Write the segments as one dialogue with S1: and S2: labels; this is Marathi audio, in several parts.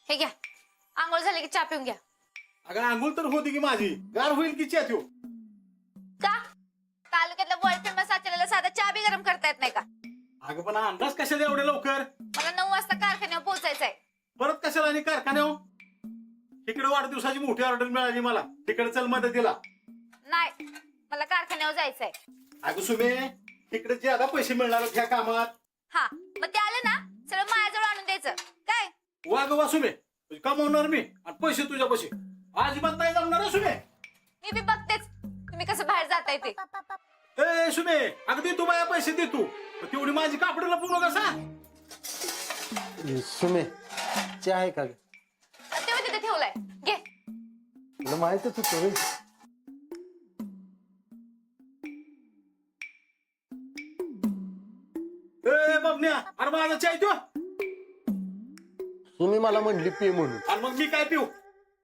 S1: हे घ्या, आंघोळ झाली की चहा पिऊन घ्या.
S2: अगं आंघोळ तर होती की माझी, गार होईल की चहा त्यो.
S1: का तालुक्यातला वर्ल्ड फेमस आचलेला साधा चहा बी गरम करता येत नाही का?
S2: अगं पण अंदाज कशाला एवढ्या लवकर?
S1: मला 9 वाजता कारखान्यावर पोहोचायचंय.
S2: परत कशाला आणि कारखान्यावर? तिकडे वाढदिवसाची मोठी ऑर्डर मिळाली मला, तिकडे चल मदतीला.
S1: नाही, मला कारखान्यावर जायचंय.
S2: अगं सुमे, तिकडे ज्यादा पैसे मिळणार ह्या कामात.
S1: हा, मग ते आले ना सगळं माझ्याजवळ आणून द्यायचं काय?
S2: वा ग वा सुमे, कमवणार मी आणि पैसे तुझ्या पैसे अजिबात नाही जमणार सुमे.
S1: मी बी बघतेच तुम्ही कसं बाहेर जाताय ते.
S2: ए सुमे, अगदी तू माझ्या पैसे दे तू, तेवढी माझी कापडीला पुरो कसा.
S3: सुमे चहा आहे का ग?
S1: तेव्हा तिथे ठेवलाय, घे.
S3: तुला माहितच होतं रे.
S2: ए बाबन्या, अरे माझा चाय तो.
S3: सुमी मला म्हणली पी म्हणून.
S2: आणि मग मी काय पिऊ?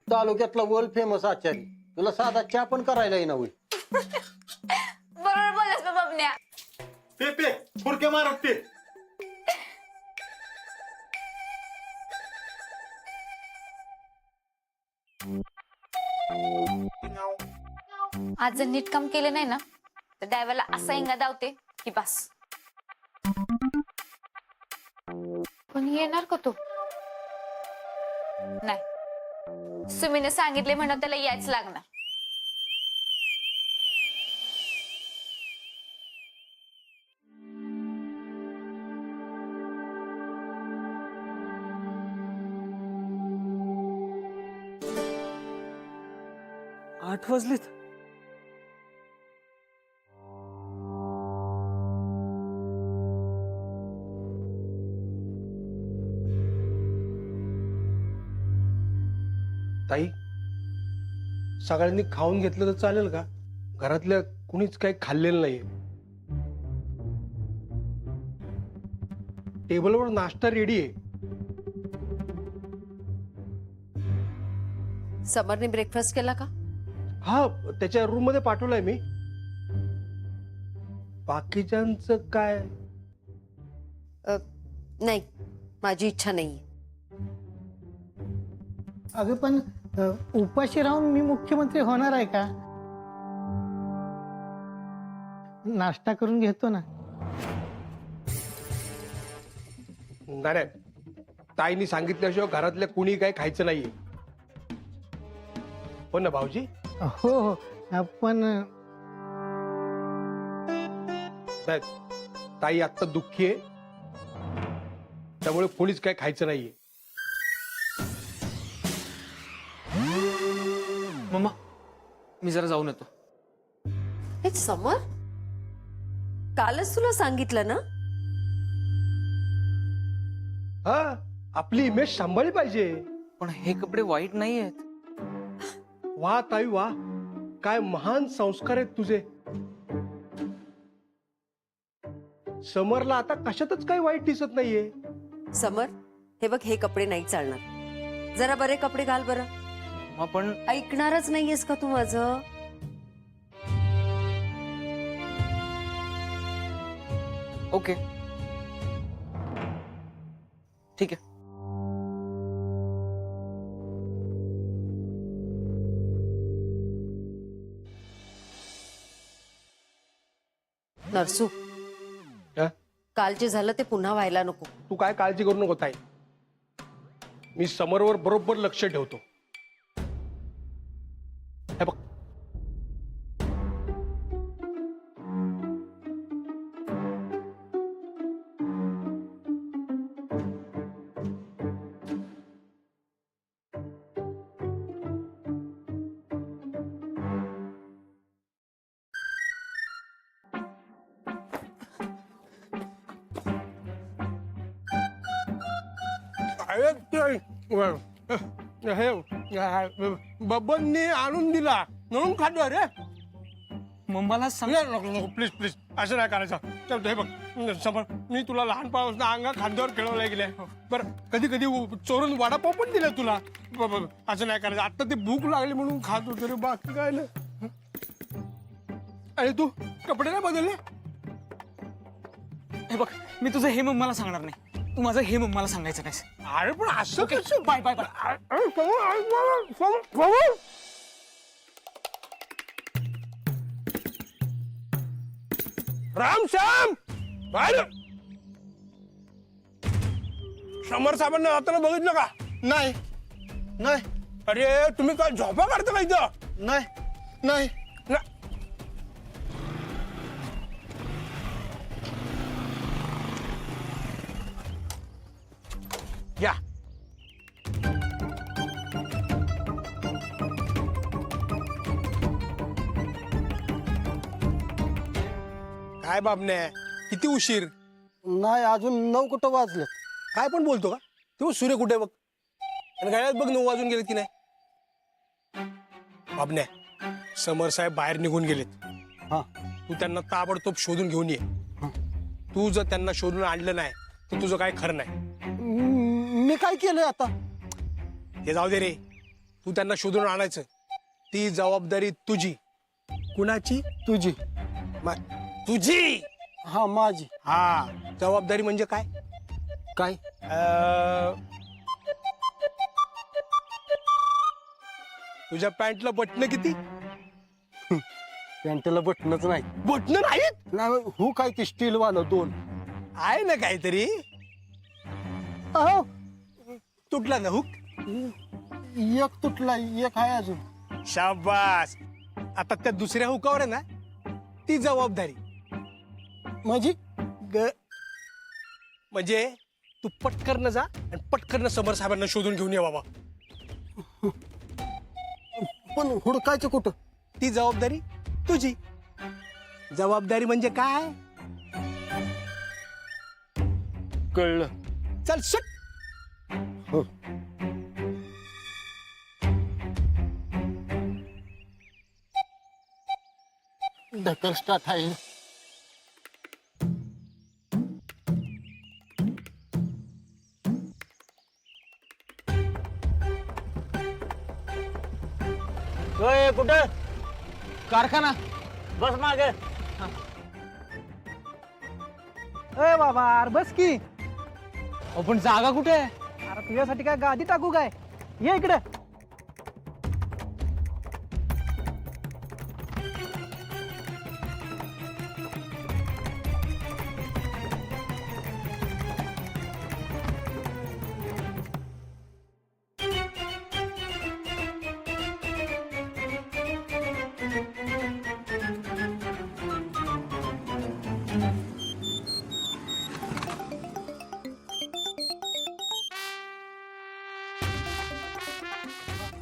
S3: तालुक्यातला वर्ल्ड फेमस आचारी, तुला साधा चहा पण करायला येईना होईल.
S1: बरोबर बोललास बा बबन्या.
S2: पे पे फुरके मारत पे.
S1: आज जर नीट काम केलं नाही ना तर ड्रायव्हरला असा इंगा दावते की बस. पण येणार का तो? नाही, सुमीने सांगितले म्हणून त्याला यायच लागणार.
S4: आठ वाजलेत.
S5: ताई, सगळ्यांनी खाऊन घेतलं तर चालेल का? घरातल्या कुणीच काही खाल्लेलं नाहीये. टेबलवर नाश्ता रेडी आहे.
S6: समरने ब्रेकफास्ट केला का?
S5: हा, त्याच्या रूम मध्ये पाठवलाय मी. बाकीच्यांचं काय?
S6: नाही, माझी इच्छा नाही.
S7: अगं पण उपाशी राहून मी मुख्यमंत्री होणार आहे का? नाश्ता करून घेतो ना.
S5: नाही, ताईनी सांगितल्याशिवाय घरातल्या कुणी काही खायचं नाहीये. हो ना भाऊजी?
S7: हो हो, पण
S5: नाही, ताई आता दुःखी आहे, त्यामुळे कोणीच काही खायचं नाहीये.
S4: मम्मा, मी जरा जाऊन येतो.
S6: हे समर, कालच तुला सांगितलं ना.
S5: हा, आपली इमेज सांभाळली पाहिजे.
S4: पण हे कपडे वाईट नाही आहेत.
S5: वा ताई वा, काय महान संस्कार आहेत तुझे. समरला आता कशातच काही वाईट दिसत नाहीये.
S6: समर, हे बघ, हे कपडे नाही चालणार. जरा बरे कपडे घाल बरं.
S4: मग पण
S6: ऐकणारच नाहीयेस का तू माझं?
S4: ओके, ठीक आहे.
S6: नरसू,
S5: हा?
S6: काल जे झालं ते पुन्हा व्हायला नको.
S5: तू काय काळजी करू नको ताई, मी समरवर बरोबर लक्ष ठेवतो. हे बघ, बब्बननी आणून दिला म्हणून खातो रे.
S4: मम्माला सांग.
S5: प्लीज प्लीज, असं नाही करायचं. हे बघ समर, मी तुला लहानपणापासून अंगा खांद्यावर खेळवलंय गेले. बरं, कधी कधी चोरून वडापाव पण दिला तुला. असं नाही करायचं. आता ती भूक लागली म्हणून खात होतो रे, बाकी काय नाही. अरे तू कपडे नाही बदलले?
S4: हे बघ, मी तुझं हे मम्माला सांगणार नाही. तू माझं हे मला सांगायचं नाहीस.
S5: अरे पण असं
S4: ओके
S5: कसं
S4: बाय बाय बाय.
S5: अरे समोर राम श्याम बाहेर समर साहेबांना जाताना बघितलं का?
S3: नाही नाही
S5: अरे तुम्ही काय झोपा काढता का इथं?
S3: नाही नाही
S5: ना- या काय बाबने किती उशीर?
S3: नाही अजून 9 कुठं वाजले.
S5: काय पण बोलतो का? तू सूर्य कुठे बघ आणि गाड्यात बघ 9 वाजून गेले की नाही. बाबने समर साहेब बाहेर निघून गेलेत.
S3: हा
S5: तू त्यांना ताबडतोब शोधून घेऊन ये. तू जर त्यांना शोधून आणलं नाही तर तुझं काय खरं नाही.
S3: मी काय केलंय आता?
S5: हे जाऊ दे रे. तू त्यांना शोधून आणायचं. ती जबाबदारी तुझी. कुणाची?
S3: तुझी.
S5: तुझी.
S3: हा माझी.
S5: हा जबाबदारी म्हणजे काय?
S3: काय?
S5: तुझ्या पॅन्टला बटन किती?
S3: पॅन्टला बटनच नाही.
S5: बटन नाहीत?
S3: नाही हू काय ते स्टील वालं 2
S5: आहे ना काहीतरी.
S3: अहो
S5: तुटला ना हुक.
S3: एक तुटला एक आहे अजून.
S5: शाबास. आता त्या दुसऱ्या हुकावर आहे ना ती जबाबदारी
S3: माझी.
S5: म्हणजे तू पटकन जा आणि पटकन समर साहेबांना शोधून घेऊन ये बाबा.
S3: पण हुडकायचं कुठं?
S5: ती जबाबदारी तुझी. जबाबदारी म्हणजे काय?
S3: कळलं.
S5: चल सुट.
S3: हो. ढकल स्टार्ट आहे.
S4: कुठं? कारखाना.
S8: बस मागे.
S7: अरे बाबा अरे बस की.
S4: पण जागा कुठे आहे?
S7: अरे तुझ्यासाठी काय गादी टाकू काय? ये इकडे.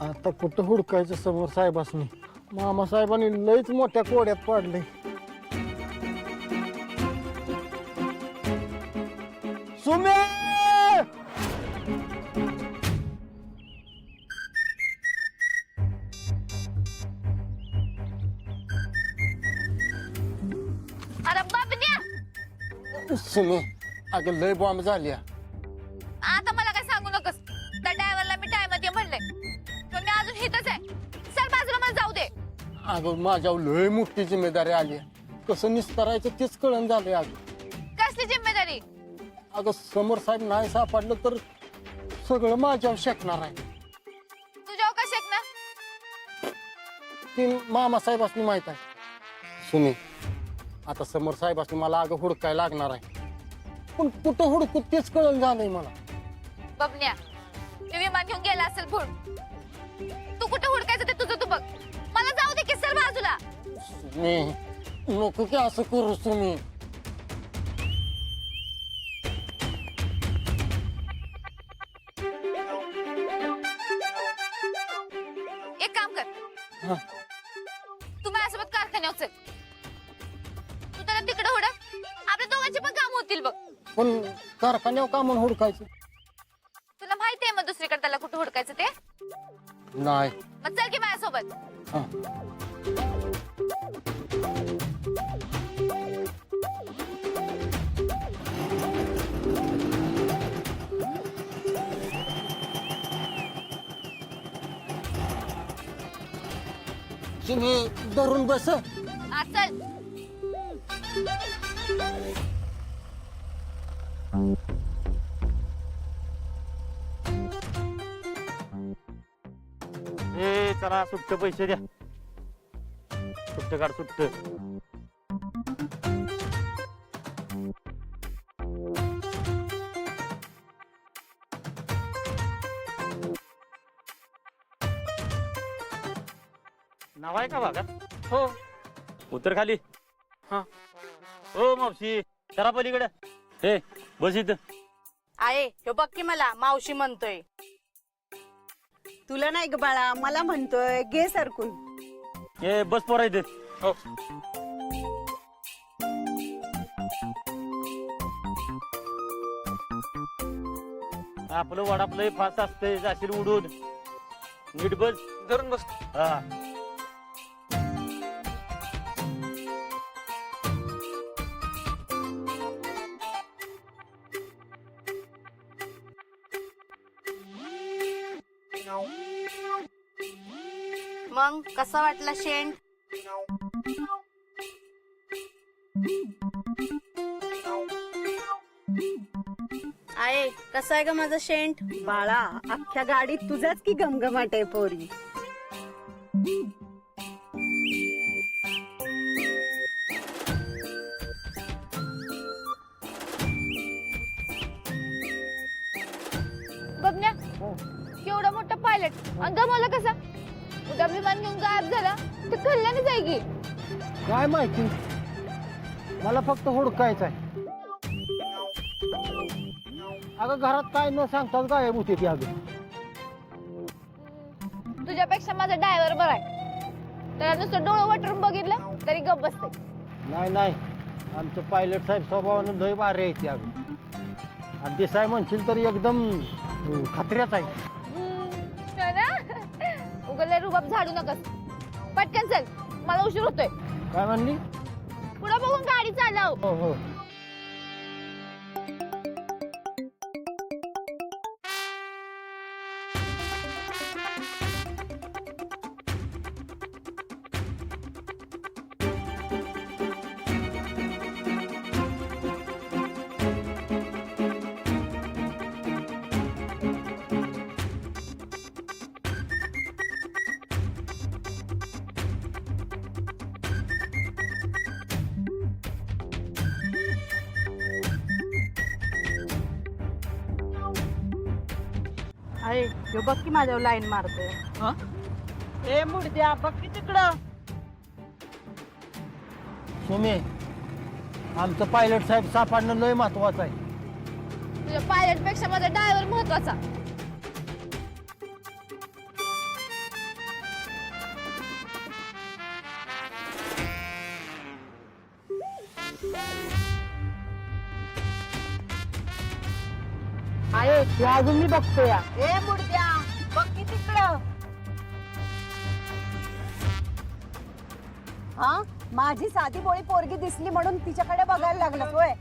S3: आता कुठं हुडकायचं समोर साहेबासनी? मामा साहेबांनी लईच मोठ्या कोड्यात पाडले. सुमे.
S1: अरे बाबन्या,
S3: सुमे अगं लय बॉम्ब झाली.
S1: आता मला काय सांगू नकस. त्या ड्रायव्हरला मी टायमात ये म्हणले पण मी अजून हितच आहे. सर बाजूला मला जाऊ दे.
S3: अगं माझ्यावर लय मोठी जिम्मेदारी आली. कसं निस्तारायचं तेच कळण झालंय. अगं
S1: कसली जिम्मेदारी?
S3: अगं समोर साहेब नाही सापडलं तर सगळं माझ्यावर शेकणार आहे.
S1: तुझ्यावर का शेकणार?
S3: ती मामा साहेबांनी माहित आहे. सुमी आता समोर साहेबांनी मला अगं हुडकाय लागणार आहे. पण कुठं हुडकू तेच कळण झालंय मला.
S1: बबन्या, मी विमान घेऊन गेला असेल पुढ. तू कुठे हुडकायचं ते तुझं तू बघ. मला जाऊ दे की सर बाजूला.
S3: सुमी नको की असं करू सुमी.
S1: एक काम कर.
S3: हा.
S1: तू माझ्यासोबत कारखान्यावर चल. तू त्याला तिकडे हुडक. आपल्या दोघांची पण काम होतील बघ.
S3: पण कारखान्यावर का म्हणून हुडकायचं?
S1: तुला माहिती आहे मग दुसरीकडे त्याला कुठे हुडकायचं ते?
S3: नाही.
S1: मग चल की माझ्यासोबत.
S3: हा. सुमी धरून बस.
S1: हा चल.
S8: चला सुट्ट पैसे द्या. सुट्ट काढ सुट्ट. नाव आहे का भागात?
S4: हो.
S8: उतर खाली.
S4: हा.
S8: हो मावशी जरा पलीकडे. हे बस इथं.
S9: आहे हे बघ की मला मावशी म्हणतोय. तुला नाही ग बाळा मला म्हणतोय घे सरकून.
S8: हे बस पोरा इथे.
S4: हो.
S8: आपलं वडापलंय फास्ट असतंय जाशील उडून. नीट बस.
S4: धरून बस.
S8: हा.
S9: मग कसा वाटला शेंट? आहे कसा आहे ग माझा शेंट? बाळा अख्ख्या गाडीत तुझाच की गमगमाट आहे पोरी.
S1: बघण्या केवढा मोठा पायलट आणि दमवला कसा? उद्या विमान घेऊन गायब झाला तर कल्याणी जायगी.
S3: काय माहिती, मला फक्त हुडकायचं आहे. अगं घरात काय न सांगताच गायब होते ती. अगं
S1: तुझ्यापेक्षा माझा ड्रायव्हर बरा आहे. त्याला नुसतं डोळं वाटून बघितलं तरी गप बसते.
S3: नाही नाही, आमचं पायलट साहेब स्वभावानं लय भारी आहे ती. अगं आणि दिसाय म्हणशील तर एकदम खात्र्याच आहे.
S1: उगले रुबाब झाडू नकस. पटकन चल, मला उशीर होतोय.
S3: काय म्हणली?
S1: पुढे बघून गाडी चालव.
S3: हो हो.
S9: आहे हे बघ की माझ्यावर लाईन मारतोय. ए मुडद्या बघ की तिकडं.
S3: सुमे, आमचं पायलट साहेब सापडणं लय महत्वाचं आहे.
S1: तुझ्या पायलट पेक्षा माझा ड्रायव्हर महत्वाचा.
S9: आहे ते अजून मी बघतोय. ए मुडद्या बघ की तिकडं. हा माझी साधी बोळी पोरगी दिसली म्हणून तिच्याकडे बघायला लागलं होय.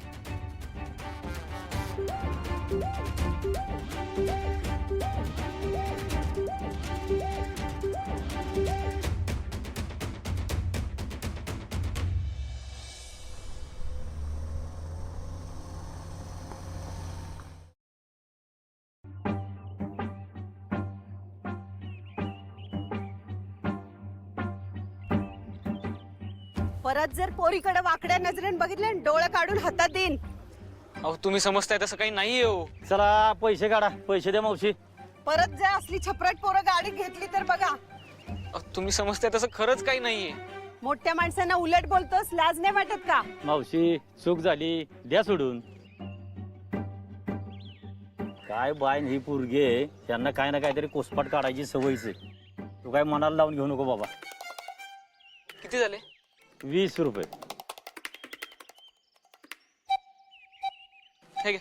S9: परत जर पोरीकडे वाकड्या नजरेने बघितले डोळे काढून हातात देईन.
S4: अहो तुम्ही समजताय तसं काही नाहीये हो.
S8: चला पैसे काढा. पैसे द्या मावशी.
S9: परत जर असली छपराट पोरं गाडी घेतली तर बघा.
S4: अहो, तुम्ही समजताय तसं खरंच काही नाहीये.
S9: मोठ्या माणसांना उलट बोलतोस, लाज नाही वाटत का?
S8: मावशी चूक झाली द्या सोडून. काय बाय ही पोरगी आहे, त्यांना काय ना काहीतरी कोसपाट काढायची सवयच आहे. तू काय मनाला लावून घेऊ नको बाबा.
S4: किती झाले?
S8: 20 रुपये.
S4: हे घे.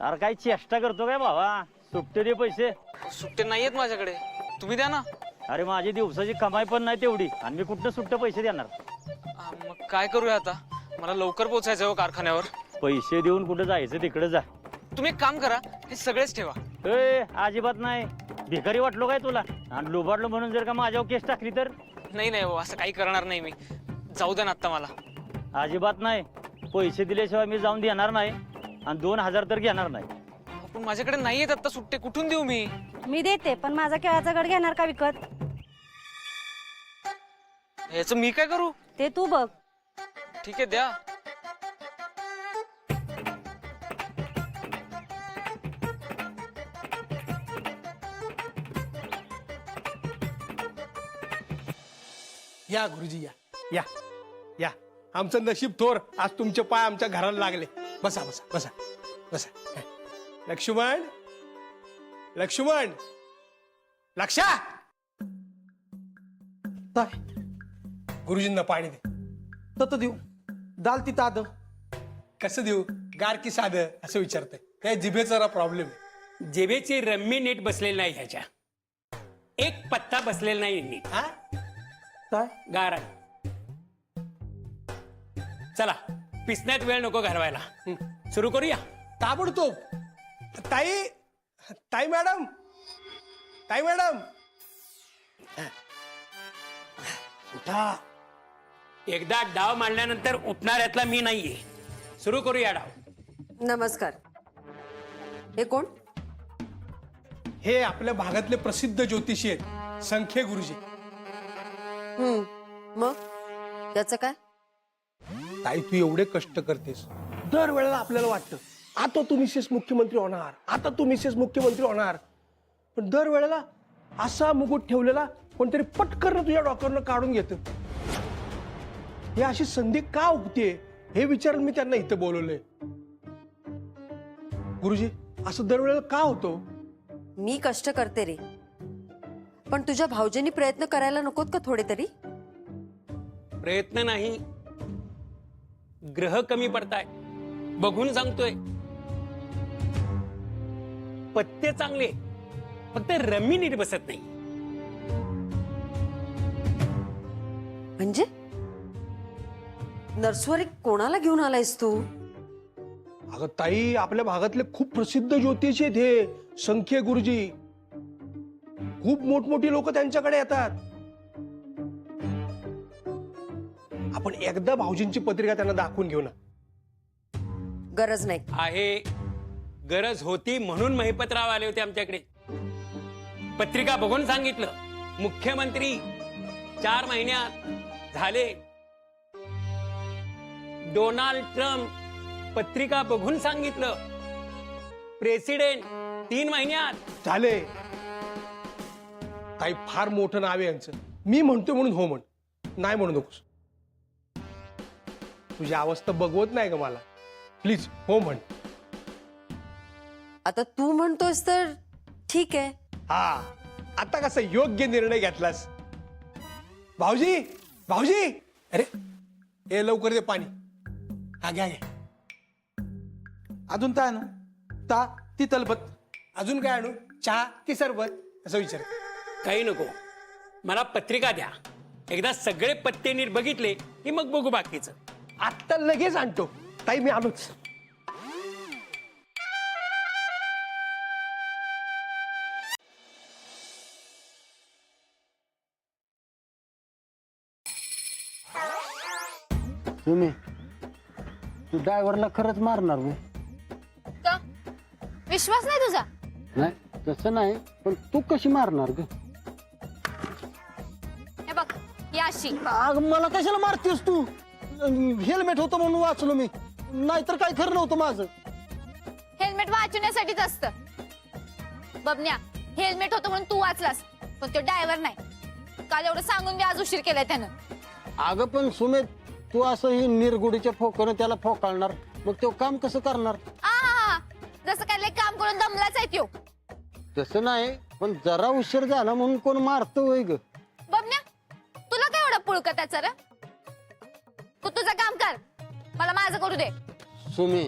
S8: अरे काय चेष्टा करतो काय बाबा? सुट्टे दे पैसे.
S4: सुट्टे नाहीयेत माझ्याकडे, तुम्ही द्या ना.
S8: अरे माझी दिवसाची कमाई पण नाही तेवढी आणि मी कुठं सुट्ट पैसे देणार?
S4: मग काय करूया आता? मला लवकर पोहोचायचं हो कारखान्यावर.
S8: पैसे देऊन कुठं जायचं तिकडे जा.
S4: तुम्ही एक काम करा, हे सगळेच ठेवा.
S8: ए अजिबात नाही. भिकारी वाटलो काय तुला? आणि लुबाडलो म्हणून जर का माझ्यावर केस टाकली तर?
S4: नाही नाही हो, असं काही करणार नाही मी. जाऊ द्या ना आता मला.
S8: अजिबात नाही. पैसे दिल्याशिवाय मी जाऊन देणार नाही आणि 2000 तर घेणार नाही.
S4: पण माझ्याकडे नाहीयेत आता सुट्टे, कुठून देऊ मी?
S9: मी देते, पण माझा केळाचा गड घेणार का विकत?
S4: ह्याचं मी काय करू?
S6: ते तू बघ.
S4: ठीक आहे द्या.
S5: या गुरुजी या या या. आमचं नशीब थोर, आज तुमचे पाय आमच्या घराला लागले. बसा बसा बसा बसा. लक्ष्मण लक्ष्मण लक्षा.
S10: काय
S5: गुरुजींना पाणी दे.
S10: तत देऊ दाल ती ताद.
S5: कसं देऊ, गार की साधं असं विचारतंय. काय जिभेचा प्रॉब्लेम आहे.
S11: जेबेची रम्मी नीट बसलेली नाही ह्याच्या. एक पत्ता बसलेला नाही नीट.
S5: हा
S10: काय
S11: गार आहे. चला पिसण्यात वेळ नको घालवायला. सुरू करूया.
S5: ताबडतोब. ताई ताई मॅडम ताई मॅडम उठा.
S11: एकदा डाव मांडल्यानंतर उठणाऱ्यातला मी नाहीये. सुरू करूया डाव.
S6: नमस्कार. हे कोण?
S5: हे आपल्या भागातले प्रसिद्ध ज्योतिषी आहेत, संख्ये गुरुजी.
S6: मग याचं काय?
S5: ताई तू एवढे कष्ट करतेस, दरवेळेला आपल्याला वाटतं आता तू मिसेस मुख्यमंत्री होणार, आता तू मिसेस मुख्यमंत्री होणार. पण दरवेळेला असा मुकुट ठेवलेला कोणतरी पटकन तुझ्या डॉक्टरनं काढून घेतं. ही अशी संधी का उगते हे विचारून मी त्यांना इथं बोलवलंय. गुरुजी असं दरवेळेला का होतं?
S6: मी कष्ट करते रे, पण तुझ्या भाऊजींनी प्रयत्न करायला नकोत का थोडे तरी?
S11: प्रयत्न नाही, ग्रह कमी पडताय बघून सांगतोय. पत्ते चांगले, फक्त रम्मी नीट बसत नाही.
S6: म्हणजे नर्सवरी कोणाला घेऊन आलायस तू?
S5: अगं ताई आपल्या भागातले खूप प्रसिद्ध ज्योतिषी आहेत हे संख्ये गुरुजी. खूप मोठमोठी लोक त्यांच्याकडे येतात. आपण एकदा भाऊजींची पत्रिका त्यांना दाखवून घेऊ ना.
S6: गरज नाही
S11: आहे. गरज होती म्हणून महिपतराव आले होते आमच्याकडे. पत्रिका बघून सांगितलं मुख्यमंत्री 4 महिन्यात झाले. डोनाल्ड ट्रम्प पत्रिका बघून सांगितलं प्रेसिडेंट 3 महिन्यात
S5: झाले. ताई फार मोठं नाव आहे यांचं. मी म्हणतो म्हणून हो म्हण, नाही म्हणू नकोस. तुझी अवस्था बघवत नाही ग मला. प्लीज हो म्हण.
S6: आता तू म्हणतोस तर ठीक आहे.
S5: हा आता कसं योग्य निर्णय घेतलास. भाऊजी भाऊजी अरे हे लवकर दे पाणी. हा घ्या घ्या.
S10: अजून काय आणू? ता ती तलबत.
S5: अजून काय आणू? चहा की सरबत असं विचार.
S11: काही नको, मला पत्रिका द्या. एकदा सगळे पत्ते नीट बघितले की मग बघू बाकीचं.
S5: आत्ता लगेच आणतो. ताई मी आलोच.
S3: तुम्ही तू ड्रायव्हरला खरंच मारणार ग?
S1: का विश्वास नाही तुझा?
S3: नाही तसं नाही, पण तू कशी मारणार ग?
S1: हे बघ ही अशी.
S3: अग मला कशाला मारतेस तू? हेल्मेट होतं म्हणून वाचलो मी, नाहीतर काय खरं नव्हतं माझं.
S1: हेल्मेट वाचवण्यासाठीच असतं बबन्या. हेल्मेट होतं म्हणून तू वाचलास, पण तो ड्रायव्हर नाही. काल एवढं सांगून मी आज उशीर केलाय त्यानं.
S3: अगं पण सुमेध तू असं ही निरगुडीच्या फोकानं त्याला फोकाळणार, मग तो काम कसं करणार?
S1: जसं काय लय काम करून दमलाच आहे त्यो.
S3: तसं नाही, पण जरा उशीर झाला म्हणून कोण मारतो होय ग?
S1: बबन्या तुला काय एवढं पुळक त्याचं रे? तू तुझं काम कर, मला माझं करू दे.
S3: सुमे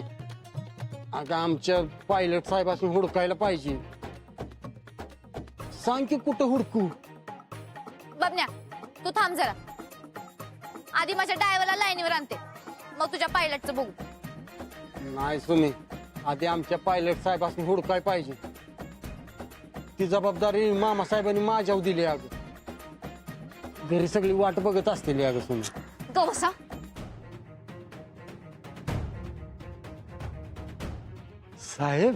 S3: अगं आमच्या पायलट साहेबांनी हुडकायला पाहिजे. सांग की कुठं हुडकू?
S1: बबन्या तू थांब जरा. आधी माझ्या ड्रायव्हरला लाईनीवर आणते, मग तुझ्या पायलटचं बघू.
S3: नाही सुमे, आधी आमच्या पायलट साहेबांनी हुडकाय पाहिजे. ती जबाबदारी मामा साहेबांनी माझ्यावर दिली. अगं घरी सगळी वाट बघत असलेली. अगं सुमे
S1: गवसा
S3: साहेब